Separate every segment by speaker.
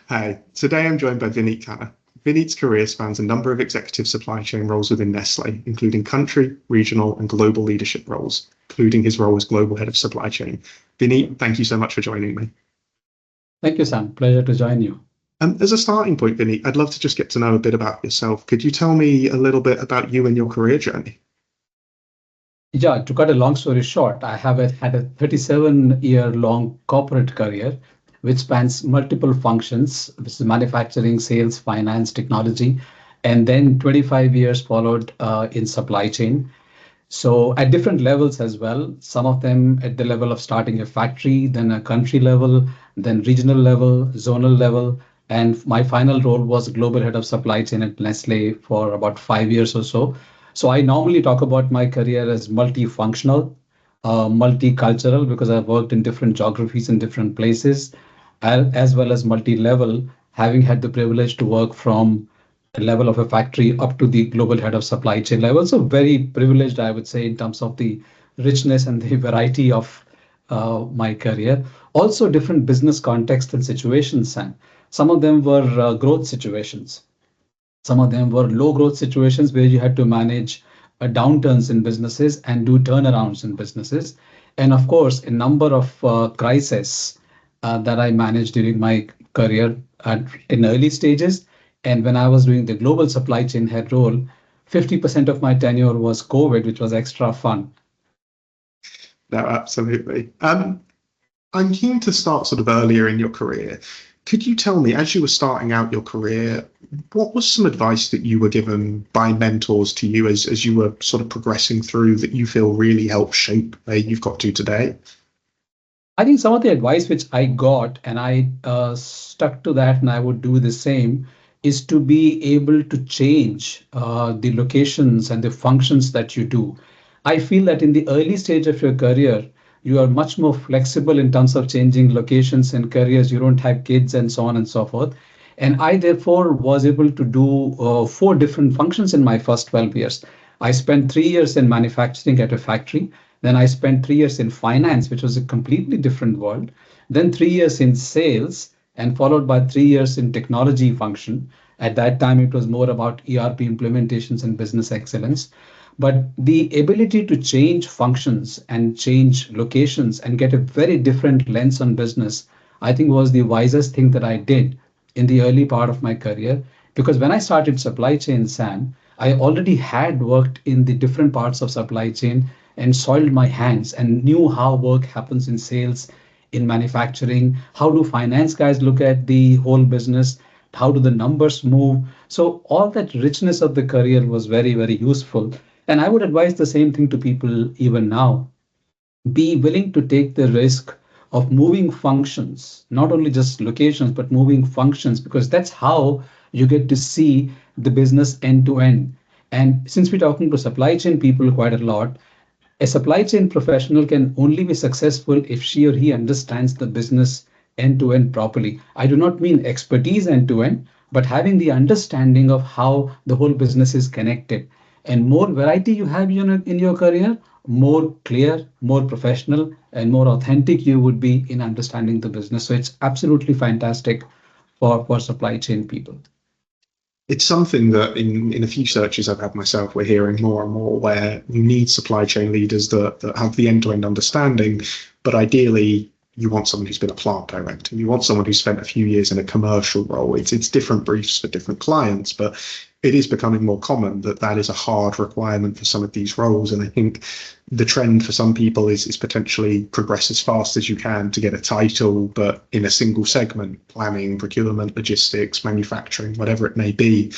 Speaker 1: Hi, today I'm joined by Vineet Khanna. Vineet's career spans a number of executive supply chain roles within Nestlé, including country, regional, and global leadership roles, including his role as global head of supply chain. Vineet, thank you so much for joining me.
Speaker 2: Thank you, Sam. Pleasure to join you.
Speaker 1: As a starting point, Vineet, I'd love to just get to know a bit about yourself. Could you tell me a little bit about you and your career journey?
Speaker 2: Yeah, to cut a long story short, I have had a 37-year-long corporate career, which spans multiple functions, which is manufacturing, sales, finance, technology, and then 25 years followed in supply chain. So at different levels as well, some of them at the level of starting a factory, then a country level, then regional level, zonal level. And my final role was global head of supply chain at Nestle for about 5 years or so. So I normally talk about my career as multifunctional, multicultural, because I've worked in different geographies in different places, as well as multi-level, having had the privilege to work from the level of a factory up to the global head of supply chain level. So very privileged, I would say, in terms of the richness and the variety of my career. Also, different business contexts and situations, and some of them were growth situations. Some of them were low growth situations where you had to manage downturns in businesses and do turnarounds in businesses. And of course, a number of crises that I managed during my career in early stages. And when I was doing the global supply chain head role, 50% of my tenure was COVID, which was extra fun.
Speaker 1: No, absolutely. I'm keen to start sort of earlier in your career. Could you tell me, as you were starting out your career, what was some advice that you were given by mentors to you as you were sort of progressing through that you feel really helped shape where you've got to today?
Speaker 2: I think some of the advice which I got, and I stuck to that, and I would do the same, is to be able to change the locations and the functions that you do. I feel that in the early stage of your career, you are much more flexible in terms of changing locations and careers. You don't have kids and so on and so forth. And I therefore was able to do four different functions in my first 12 years. I spent 3 years in manufacturing at a factory. Then I spent 3 years in finance, which was a completely different world. Then 3 years in sales, and followed by 3 years in technology function. At that time, it was more about ERP implementations and business excellence. But the ability to change functions and change locations and get a very different lens on business, I think was the wisest thing that I did in the early part of my career. Because when I started supply chain, Sam, I already had worked in the different parts of supply chain and soiled my hands and knew how work happens in sales, in manufacturing. How do finance guys look at the whole business? How do the numbers move? So all that richness of the career was very, very useful. And I would advise the same thing to people even now. Be willing to take the risk of moving functions, not only just locations, but moving functions, because that's how you get to see the business end to end. And since we're talking to supply chain people quite a lot, a supply chain professional can only be successful if she or he understands the business end to end properly. I do not mean expertise end to end, but having the understanding of how the whole business is connected. And more variety you have in your career, more clear, more professional, and more authentic you would be in understanding the business. So it's absolutely fantastic for supply chain people.
Speaker 1: It's something that in a few searches I've had myself, we're hearing more and more where you need supply chain leaders that have the end-to-end understanding, but ideally you want someone who's been a plant director. You want someone who's spent a few years in a commercial role. It's different briefs for different clients, but it is becoming more common that that is a hard requirement for some of these roles. And I think the trend for some people is potentially progress as fast as you can to get a title, but in a single segment, planning, procurement, logistics, manufacturing, whatever it may be.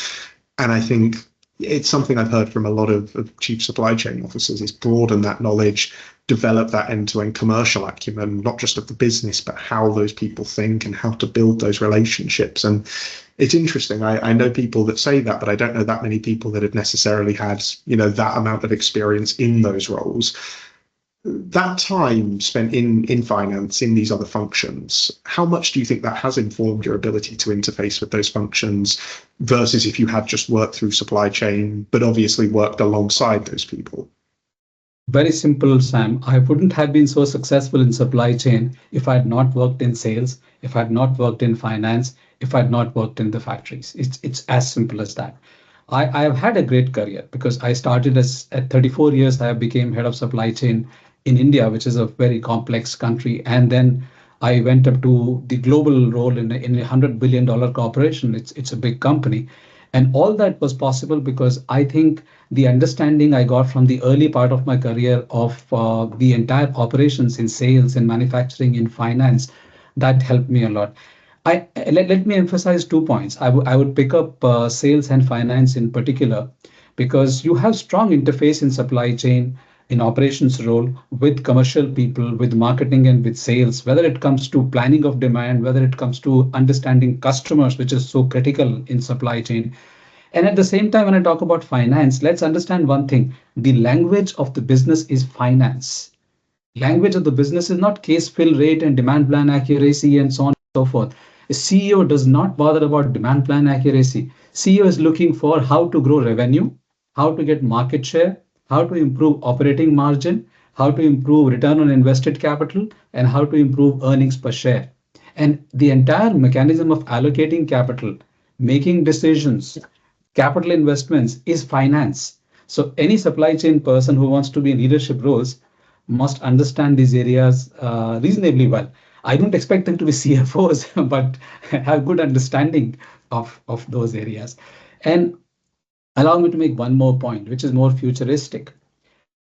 Speaker 1: And I think it's something I've heard from a lot of chief supply chain officers is broaden that knowledge, develop that end-to-end commercial acumen, not just of the business, but how those people think and how to build those relationships. And it's interesting. I know people that say that, but I don't know that many people that have necessarily had, that amount of experience in those roles. That time spent in finance, in these other functions, how much do you think that has informed your ability to interface with those functions versus if you had just worked through supply chain, but obviously worked alongside those people?
Speaker 2: Very simple, Sam. I wouldn't have been so successful in supply chain if I had not worked in sales, if I had not worked in finance, if I'd not worked in the factories. It's as simple as that. I have had a great career because I started as at 34 years, I became head of supply chain in India, which is a very complex country. And then I went up to the global role in $100 billion corporation. It's a big company. And all that was possible because I think the understanding I got from the early part of my career of the entire operations in sales, in manufacturing, in finance, that helped me a lot. Let me emphasize 2 points. I would pick up sales and finance in particular because you have strong interface in supply chain, in operations role with commercial people, with marketing and with sales, whether it comes to planning of demand, whether it comes to understanding customers, which is so critical in supply chain. And at the same time, when I talk about finance, let's understand one thing. The language of the business is finance. Language of the business is not case fill rate and demand plan accuracy and so on and so forth. A CEO does not bother about demand plan accuracy. CEO is looking for how to grow revenue, how to get market share, how to improve operating margin, how to improve return on invested capital, and how to improve earnings per share. And the entire mechanism of allocating capital, making decisions, capital investments is finance. So any supply chain person who wants to be in leadership roles must understand these areas reasonably well. I don't expect them to be CFOs, but have good understanding of those areas. And allow me to make one more point, which is more futuristic,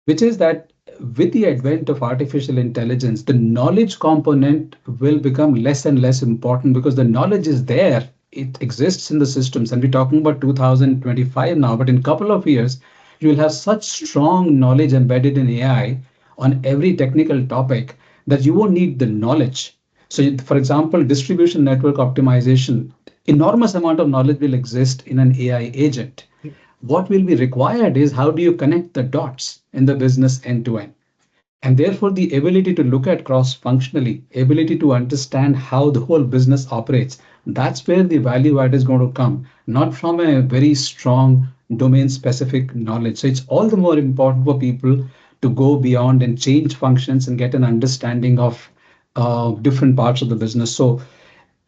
Speaker 2: which is that with the advent of artificial intelligence, the knowledge component will become less and less important because the knowledge is there. It exists in the systems, and we're talking about 2025 now. But in a couple of years, you will have such strong knowledge embedded in AI on every technical topic that you won't need the knowledge. So, for example, distribution network optimization, enormous amount of knowledge will exist in an AI agent. What will be required is how do you connect the dots in the business end to end? And therefore, the ability to look at cross functionally, ability to understand how the whole business operates, that's where the value add is going to come, not from a very strong domain specific knowledge. So it's all the more important for people to go beyond and change functions and get an understanding of different parts of the business. So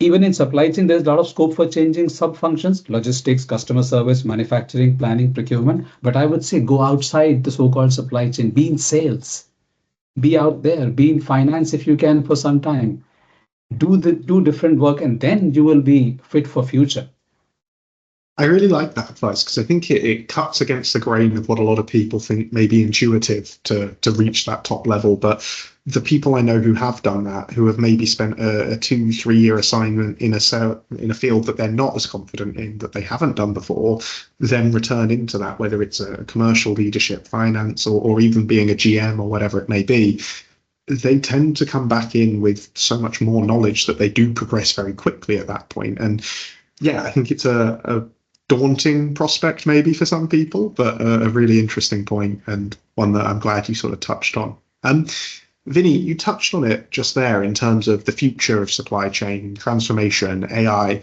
Speaker 2: even in supply chain, there's a lot of scope for changing sub functions, logistics, customer service, manufacturing, planning, procurement. But I would say go outside the so called supply chain, be in sales, be out there, be in finance if you can for some time, do different work, and then you will be fit for future.
Speaker 1: I really like that advice because I think it cuts against the grain of what a lot of people think may be intuitive to reach that top level. But the people I know who have done that, who have maybe spent a 2, 3 year assignment in a field that they're not as confident in, that they haven't done before, then return into that, whether it's a commercial leadership, finance, or even being a GM or whatever it may be, they tend to come back in with so much more knowledge that they do progress very quickly at that point. And yeah, I think it's a daunting prospect maybe for some people, but a really interesting point and one that I'm glad you sort of touched on. Vinny, you touched on it just there in terms of the future of supply chain transformation, AI.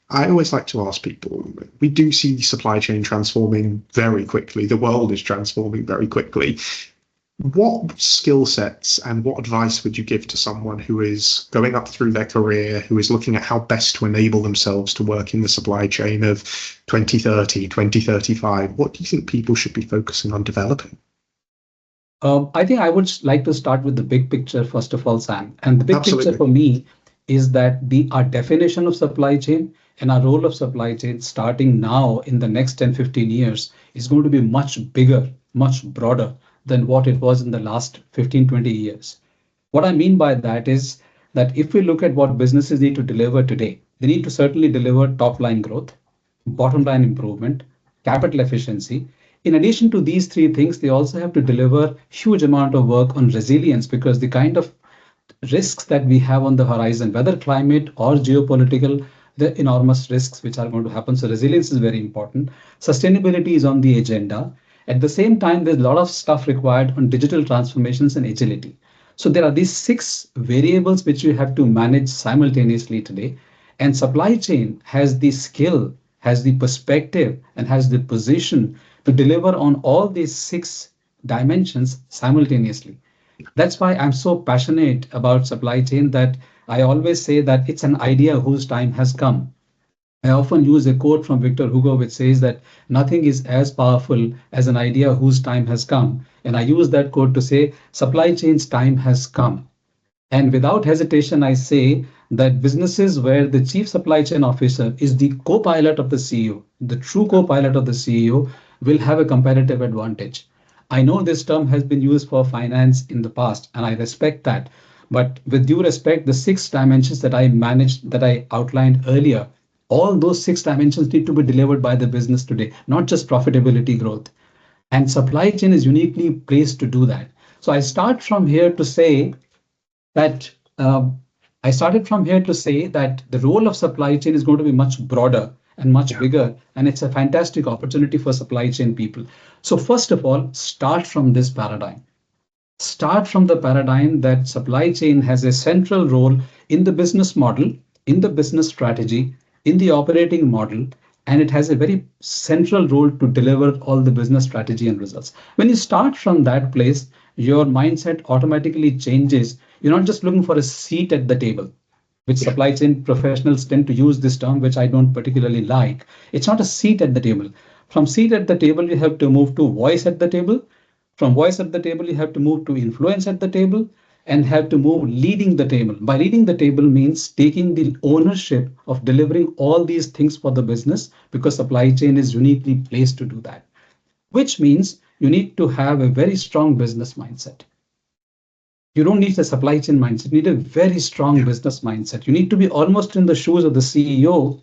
Speaker 1: I always like to ask people, we do see supply chain transforming very quickly. The world is transforming very quickly. What skill sets and what advice would you give to someone who is going up through their career, who is looking at how best to enable themselves to work in the supply chain of 2030, 2035? What do you think people should be focusing on developing?
Speaker 2: I think I would like to start with the big picture first of all, Sam. And the big picture
Speaker 1: Absolutely.
Speaker 2: for me is that the our definition of supply chain and our role of supply chain starting now in the next 10, 15 years is going to be much bigger, much broader than what it was in the last 15, 20 years. What I mean by that is that if we look at what businesses need to deliver today, they need to certainly deliver top line growth, bottom line improvement, capital efficiency. In addition to these three things, they also have to deliver huge amount of work on resilience because the kind of risks that we have on the horizon, whether climate or geopolitical, the enormous risks which are going to happen. So resilience is very important. Sustainability is on the agenda. At the same time, there's a lot of stuff required on digital transformations and agility. So there are these six variables which we have to manage simultaneously today. And supply chain has the skill, has the perspective, and has the position to deliver on all these six dimensions simultaneously. That's why I'm so passionate about supply chain that I always say that it's an idea whose time has come. I often use a quote from Victor Hugo which says that nothing is as powerful as an idea whose time has come. And I use that quote to say supply chain's time has come. And without hesitation, I say that businesses where the chief supply chain officer is the co pilot of the CEO, the true co pilot of the CEO, will have a competitive advantage. I know this term has been used for finance in the past, and I respect that. But with due respect, the six dimensions that I managed, that I outlined earlier, all those six dimensions need to be delivered by the business today, not just profitability growth. And supply chain is uniquely placed to do that. So I start from here to say that I started from here to say that the role of supply chain is going to be much broader and much
Speaker 1: Yeah,
Speaker 2: bigger, and it's a fantastic opportunity for supply chain people. So, first of all, start from this paradigm. Start from the paradigm that supply chain has a central role in the business model, in the business strategy, in the operating model, and it has a very central role to deliver all the business strategy and results. When you start from that place, your mindset automatically changes. You're not just looking for a seat at the table, which
Speaker 1: yeah,
Speaker 2: supply chain professionals tend to use this term, which I don't particularly like. It's not a seat at the table. From seat at the table, you have to move to voice at the table. From voice at the table, you have to move to influence at the table and have to move leading the table. By leading the table means taking the ownership of delivering all these things for the business because supply chain is uniquely placed to do that, which means you need to have a very strong business mindset. You don't need a supply chain mindset. You need a very strong
Speaker 1: yeah.
Speaker 2: business mindset. You need to be almost in the shoes of the CEO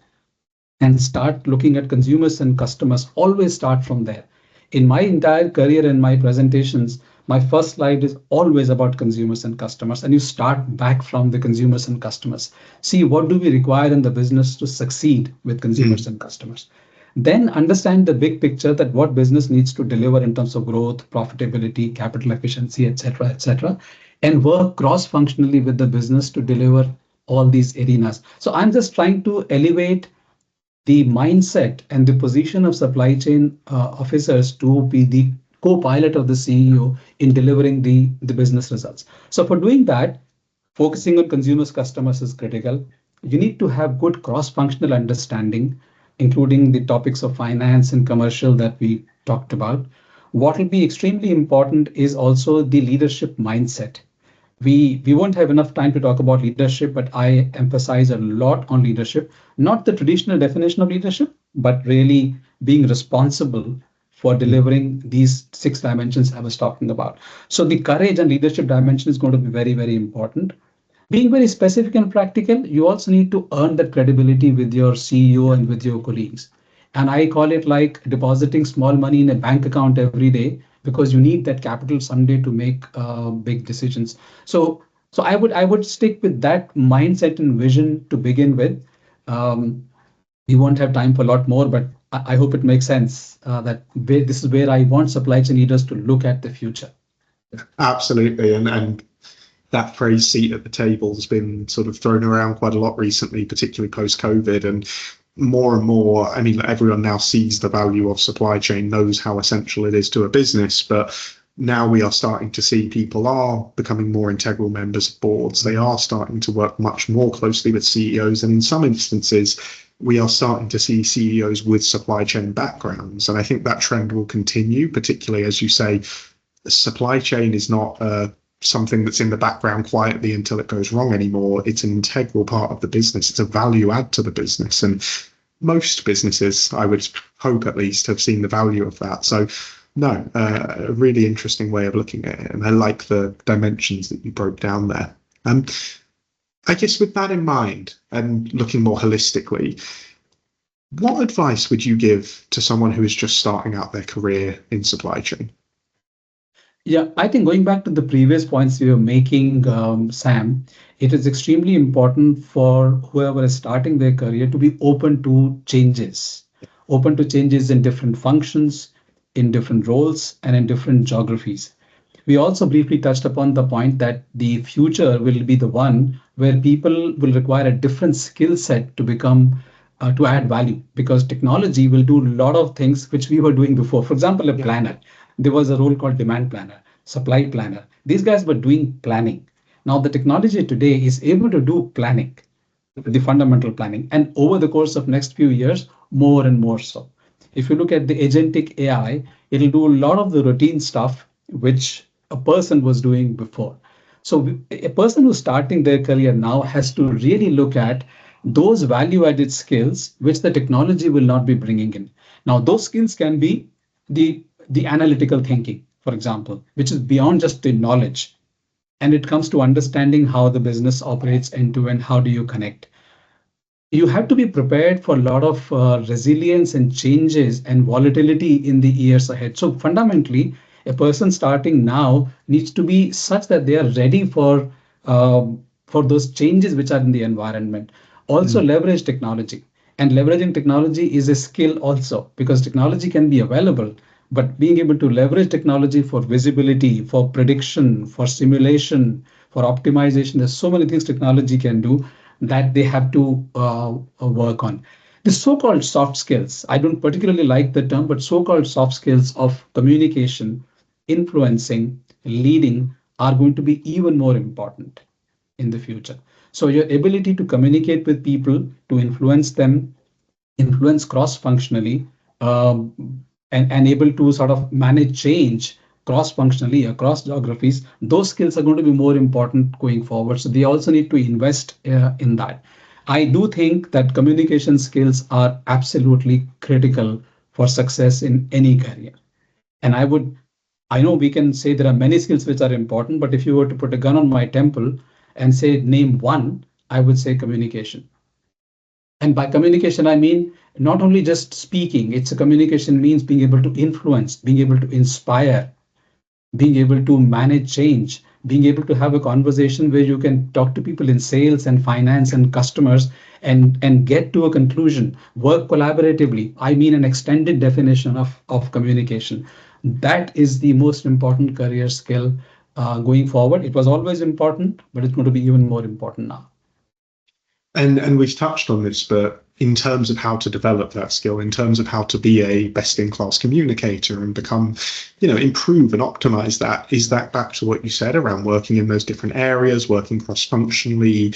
Speaker 2: and start looking at consumers and customers. Always start from there. In my entire career and my presentations, my first slide is always about consumers and customers. And you start back from the consumers and customers. See, what do we require in the business to succeed with consumers
Speaker 1: Mm,
Speaker 2: and customers? Then understand the big picture that what business needs to deliver in terms of growth, profitability, capital efficiency, etc., and work cross-functionally with the business to deliver all these arenas. So I'm just trying to elevate the mindset and the position of supply chain officers to be the co-pilot of the CEO in delivering the business results. So for doing that, focusing on consumers, customers is critical. You need to have good cross-functional understanding, including the topics of finance and commercial that we talked about. What will be extremely important is also the leadership mindset. We won't have enough time to talk about leadership, but I emphasize a lot on leadership, not the traditional definition of leadership, but really being responsible for
Speaker 1: mm.
Speaker 2: delivering these six dimensions I was talking about. So the courage and leadership dimension is going to be very, very important. Being very specific and practical, you also need to earn that credibility with your CEO and with your colleagues. And I call it like depositing small money in a bank account every day because you need that capital someday to make big decisions. So I would stick with that mindset and vision to begin with. Um, we won't have time for a lot more, but I hope it makes sense that this is where I want supply chain leaders to look at the future.
Speaker 1: Absolutely. And that phrase seat at the table has been sort of thrown around quite a lot recently, particularly post COVID. And more and more, I mean, everyone now sees the value of supply chain, knows how essential it is to a business. But now we are starting to see people are becoming more integral members of boards. They are starting to work much more closely with CEOs. And in some instances, we are starting to see CEOs with supply chain backgrounds. And I think that trend will continue, particularly as you say, supply chain is not something that's in the background quietly until it goes wrong anymore. It's an integral part of the business. It's a value add to the business. And most businesses, I would hope at least, have seen the value of that. So, no, a really interesting way of looking at it. And I like the dimensions that you broke down there. Um, I guess with that in mind and looking more holistically, what advice would you give to someone who is just starting out their career in supply chain?
Speaker 2: Yeah, I think going back to the previous points you were making, Sam, it is extremely important for whoever is starting their career to be open to changes in different functions, in different roles, and in different geographies. We also briefly touched upon the point that the future will be the one where people will require a different skill set to become to add value because technology will do a lot of things which we were doing before. For example, a
Speaker 1: Yeah,
Speaker 2: planner. There was a role called demand planner, supply planner. These guys were doing planning. Now the technology today is able to do planning. the fundamental planning, and over the course of next few years, more and more so. If you look at the agentic AI, it'll do a lot of the routine stuff which a person was doing before. So a person who's starting their career now has to really look at those value added skills which the technology will not be bringing in. Now those skills can be the analytical thinking, for example, which is beyond just the knowledge, and it comes to understanding how the business operates end to end. How do you connect? You have to be prepared for a lot of resilience and changes and volatility in the years ahead. So fundamentally, a person starting now needs to be such that they are ready for those changes which are in the environment. Also,
Speaker 1: Mm.
Speaker 2: leverage technology. And leveraging technology is a skill also, because technology can be available, but being able to leverage technology for visibility, for prediction, for simulation, for optimization, there's so many things technology can do that they have to work on. The so-called soft skills, I don't particularly like the term, but so-called soft skills of communication, influencing, leading are going to be even more important in the future. So your ability to communicate with people, to influence them, influence cross-functionally, and able to sort of manage change cross-functionally across geographies, those skills are going to be more important going forward. So they also need to invest in that. I do think that communication skills are absolutely critical for success in any career. And I know we can say there are many skills which are important, but if you were to put a gun on my temple and say name one, I would say communication. And by communication, I mean not only just speaking, it's a communication means being able to influence, being able to inspire, being able to manage change, being able to have a conversation where you can talk to people in sales and finance and customers and get to a conclusion, work collaboratively. I mean an extended definition of communication. That is the most important career skill going forward. It was always important, but it's going to be even more important now.
Speaker 1: And we've touched on this, but in terms of how to develop that skill, in terms of how to be a best in class communicator and become, improve and optimize that, is that back to what you said around working in those different areas, working cross functionally,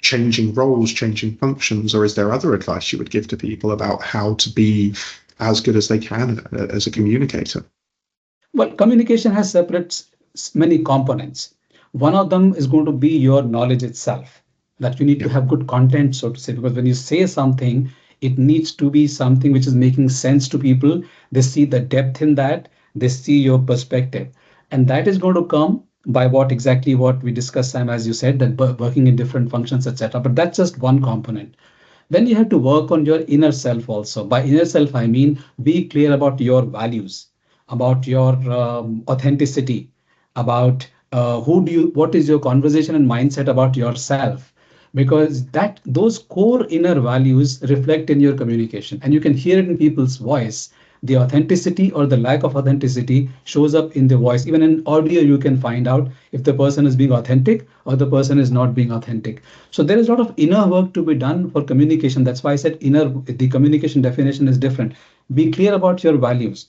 Speaker 1: changing roles, changing functions, or is there other advice you would give to people about how to be as good as they can as a communicator?
Speaker 2: Well, communication has many components. One of them is going to be your knowledge itself, that you need to
Speaker 1: Yeah.
Speaker 2: have good content, so to say, because when you say something, it needs to be something which is making sense to people. They see the depth in that, they see your perspective. And that is going to come by what we discussed, Sam, as you said, that working in different functions, etc. But that's just one component. Then you have to work on your inner self also. By inner self, I mean be clear about your values, about your authenticity, about what is your conversation and mindset about yourself, because that those core inner values reflect in your communication, and you can hear it in people's voice. The authenticity or the lack of authenticity shows up in the voice. Even in audio, you can find out if the person is being authentic or the person is not being authentic. So there is a lot of inner work to be done for communication. That's why I said the communication definition is different. Be clear about your values,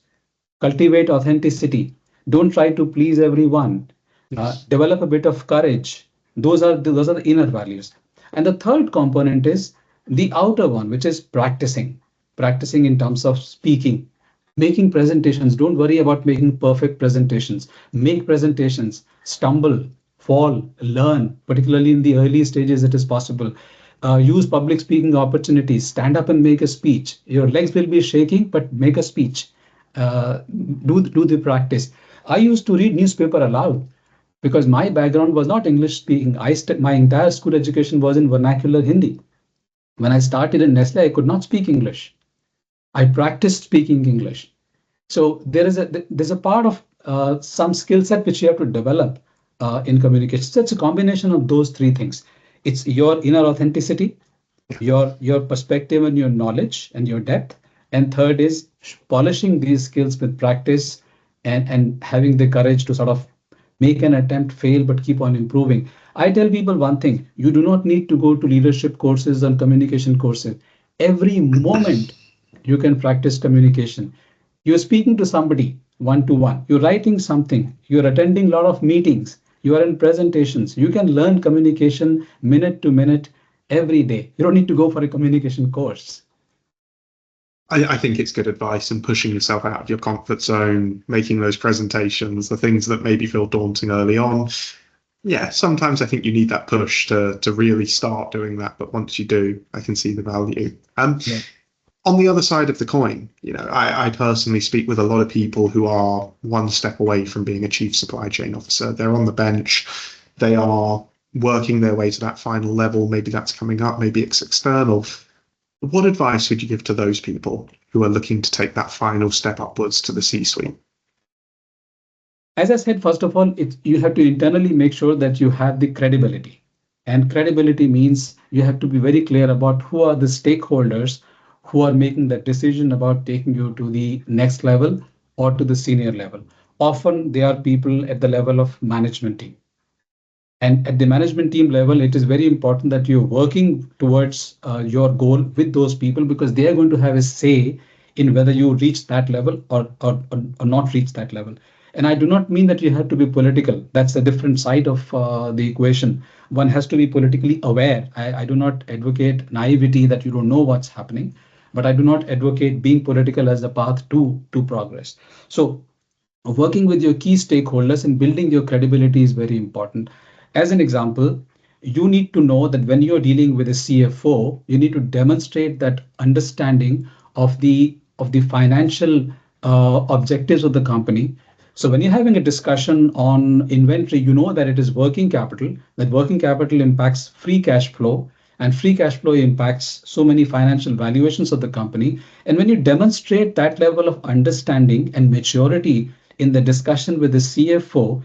Speaker 2: cultivate authenticity, don't try to please everyone,
Speaker 1: Yes.
Speaker 2: develop a bit of courage. Those are the inner values. And the third component is the outer one, which is practicing in terms of speaking, making presentations. Don't worry about making perfect presentations. Make presentations, stumble, fall, learn, particularly in the early stages it is possible. Use public speaking opportunities, stand up and make a speech. Your legs will be shaking, but make a speech. Do the practice. I used to read newspaper aloud because my background was not English speaking. My entire school education was in vernacular Hindi. When I started in Nestle, I could not speak English. I practiced speaking English. So there's a part of some skill set which you have to develop in communication. So it's a combination of those three things. It's your inner authenticity,
Speaker 1: Yeah.
Speaker 2: your perspective and your knowledge and your depth, and third is polishing these skills with practice, and having the courage to sort of make an attempt, fail, but keep on improving. I tell people one thing: you do not need to go to leadership courses and communication courses. Every moment you can practice communication. You're speaking to somebody one to one, you're writing something, you're attending a lot of meetings, you are in presentations. You can learn communication minute to minute, every day. You don't need to go for a communication course.
Speaker 1: I think it's good advice, and pushing yourself out of your comfort zone, making those presentations, the things that maybe feel daunting early on. Yeah, sometimes I think you need that push to really start doing that. But once you do, I can see the value.
Speaker 2: Yeah.
Speaker 1: On the other side of the coin, I personally speak with a lot of people who are one step away from being a chief supply chain officer. They're on the bench, they are working their way to that final level. Maybe that's coming up, maybe it's external. What advice would you give to those people who are looking to take that final step upwards to the C-suite?
Speaker 2: As I said, first of all, you have to internally make sure that you have the credibility. And credibility means you have to be very clear about who are the stakeholders who are making the decision about taking you to the next level or to the senior level. Often they are people at the level of management team. And at the management team level, it is very important that you're working towards your goal with those people, because they are going to have a say in whether you reach that level or not reach that level. And I do not mean that you have to be political. That's a different side of the equation. One has to be politically aware. I do not advocate naivety that you don't know what's happening, but I do not advocate being political as the path to progress. So working with your key stakeholders and building your credibility is very important. As an example, you need to know that when you're dealing with a CFO, you need to demonstrate that understanding of the financial objectives of the company. So when you're having a discussion on inventory, you know that it is working capital, that working capital impacts free cash flow, and free cash flow impacts so many financial valuations of the company. And when you demonstrate that level of understanding and maturity in the discussion with the CFO,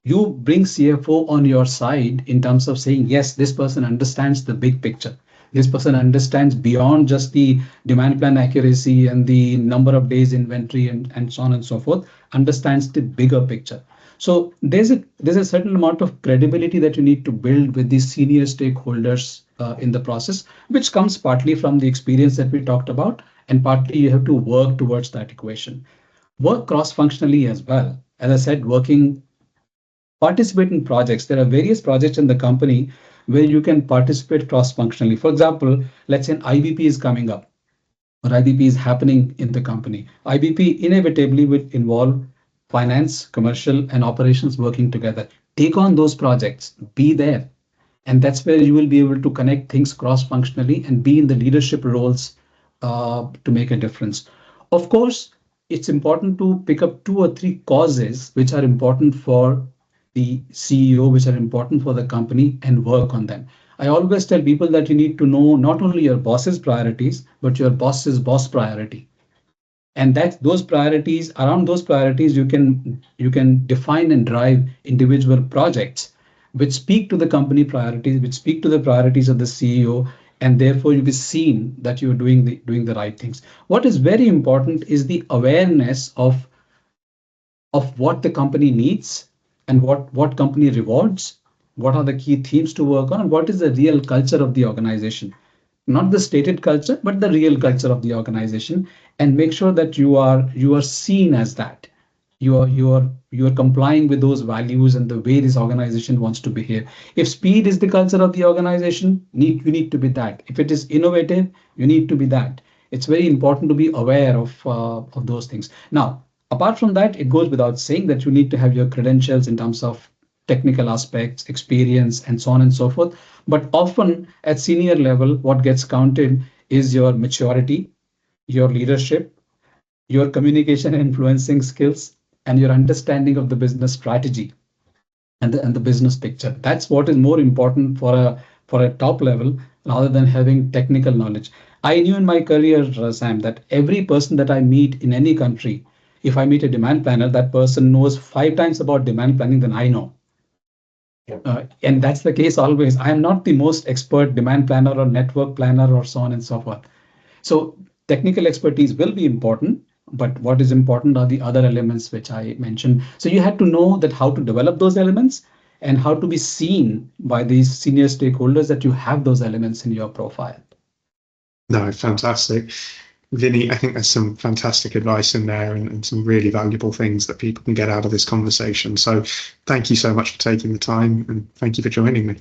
Speaker 2: you bring CFO on your side in terms of saying, yes, this person understands the big picture. This person understands beyond just the demand plan accuracy and the number of days inventory and so on and so forth, understands the bigger picture. So there's a certain amount of credibility that you need to build with these senior stakeholders in the process, which comes partly from the experience that we talked about, and partly you have to work towards that equation. Work cross-functionally as well. As I said, participate in projects. There are various projects in the company where you can participate cross-functionally. For example, let's say an IBP is coming up or IBP is happening in the company. IBP inevitably will involve finance, commercial, and operations working together. Take on those projects, be there. And that's where you will be able to connect things cross-functionally and be in the leadership roles to make a difference. Of course, it's important to pick up two or three causes which are important for the CEO, which are important for the company, and work on them. I always tell people that you need to know not only your boss's priorities, but your boss's boss priority. And that those priorities, around those priorities, you can define and drive individual projects which speak to the company priorities, which speak to the priorities of the CEO, and therefore you'll be seen that you're doing the right things. What is very important is the awareness of what the company needs and what company rewards, what are the key themes to work on, and what is the real culture of the organization. Not the stated culture, but the real culture of the organization, and make sure that you are seen as that. You are complying with those values and the way this organization wants to behave. If speed is the culture of the organization, you need to be that. If it is innovative, you need to be that. It's very important to be aware of those things. Now, apart from that, it goes without saying that you need to have your credentials in terms of technical aspects, experience, and so on and so forth. But often at senior level, what gets counted is your maturity, your leadership, your communication and influencing skills, and your understanding of the business strategy and the business picture. That's what is more important for a top level rather than having technical knowledge. I knew in my career, Sam, that every person that I meet in any country, if I meet a demand planner, that person knows 5 times about demand planning than I know. And that's the case always. I am not the most expert demand planner or network planner or so on and so forth. So technical expertise will be important, but what is important are the other elements which I mentioned. So you have to know that how to develop those elements and how to be seen by these senior stakeholders that you have those elements in your profile.
Speaker 1: No, fantastic. Vinny, I think there's some fantastic advice in there, and some really valuable things that people can get out of this conversation. So thank you so much for taking the time, and thank you for joining me.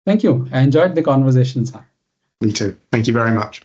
Speaker 2: Thank you. I enjoyed the conversation, Sam.
Speaker 1: Me too. Thank you very much.